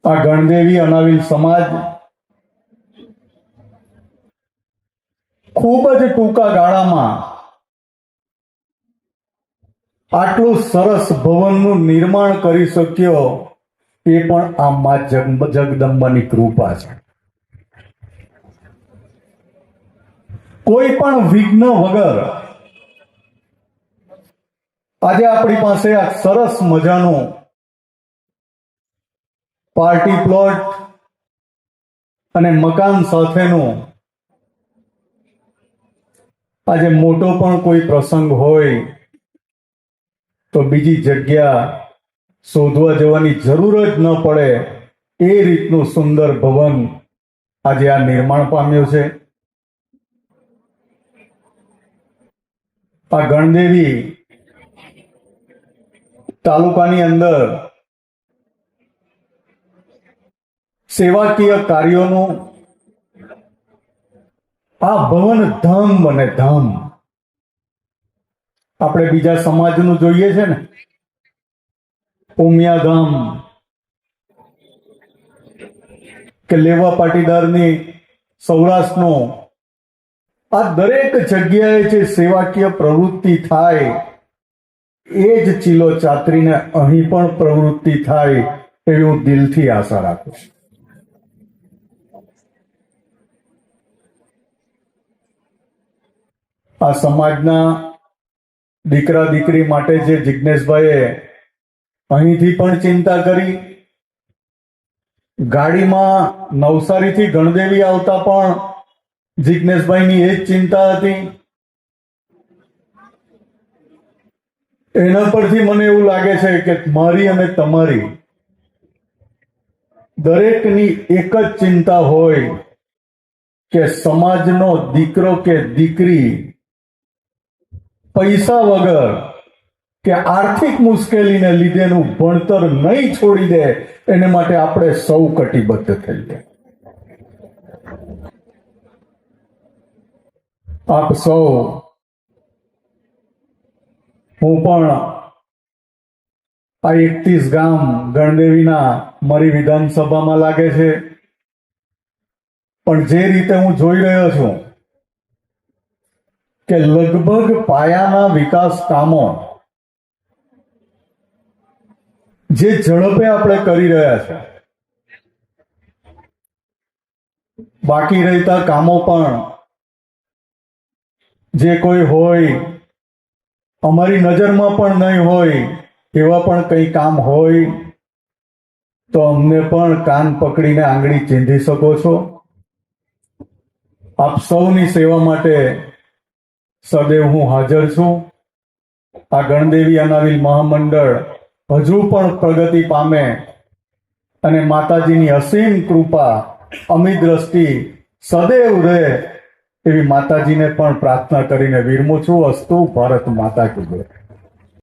આ ગણદેવી અનાવિલ સમાજ ખૂબ જ ટૂંકા ગાળામાં આટલું સરસ ભવનનું નિર્માણ કરી શક્યો એ પણ આ મા જગદંબાની કૃપા છે. કોઈ પણ વિઘ્ન વગર આજે આપણી પાસે આ સરસ મજાનું પાર્ટી પ્લોટ અને મકાન સાથેનું આજે મોટો પણ કોઈ પ્રસંગ હોય તો બીજી જગ્યા શોધવા જવાની જરૂર જ ન પડે એ રીતનું સુંદર ભવન આજે આ નિર્માણ પામ્યું છે. આ ગણદેવી તાલુકાની અંદર સેવાકીય કાર્યોનું આ ભવન ધામ બને ધામ. આપણે બીજા સમાજનું જોઈએ છે ને, ઉમિયા ધામ કે લેવા પાટીદારની સૌરાષ્ટ્રનો, આ દરેક જગ્યાએ જે સેવાકીય પ્રવૃત્તિ થાય એ જ ચીલો ચાતરીને અહીં પણ પ્રવૃત્તિ થાય એવી હું દિલથી આશા રાખું છું. આ સમાજના દીકરા દીકરી માટે જે જિજ્ઞેશભાઈએ અહીંથી પણ ચિંતા કરી, ગાડીમાં નવસારીથી ગણદેવી આવતા પણ જિજ્ઞેશભાઈની એ જ ચિંતા હતી. એના પરથી મને એવું લાગે છે કે મારી અને તમારી દરેકની એક જ ચિંતા હોય કે સમાજનો દીકરો કે દીકરી પૈસા વગર કે આર્થિક મુશ્કેલીને લીધેનું ભણતર નહીં છોડી દે, એને માટે આપણે સૌ કટિબદ્ધ થઈએ. આપ સૌ, હું પણ આ 31 ગામ ગણદેવીના મારી વિધાનસભામાં લાગે છે, પણ જે રીતે હું જોઈ રહ્યો છું કે લગભગ પાયાના વિકાસ કામો જે ઝડપે આપણે કરી રહ્યા છે, બાકી રહેતા કામો પણ જે કોઈ હોય, અમારી નજરમાં પણ નહીં હોય એવા પણ કંઈ કામ હોય તો અમને પણ કાન પકડીને આંગળી ચીંધી શકો છો. આપ સૌની સેવા માટે સદૈવ હું હાજર છું. આ ગણદેવી અનાવિલ મહામંડળ હજુ પણ પ્રગતિ પામે અને માતાજીની અસીમ કૃપા અમી દ્રષ્ટિ સદૈવ રહે એવી માતાજીને પણ પ્રાર્થના કરીને વિરમું છું. અસ્તુ. ભારત માતા કી જય.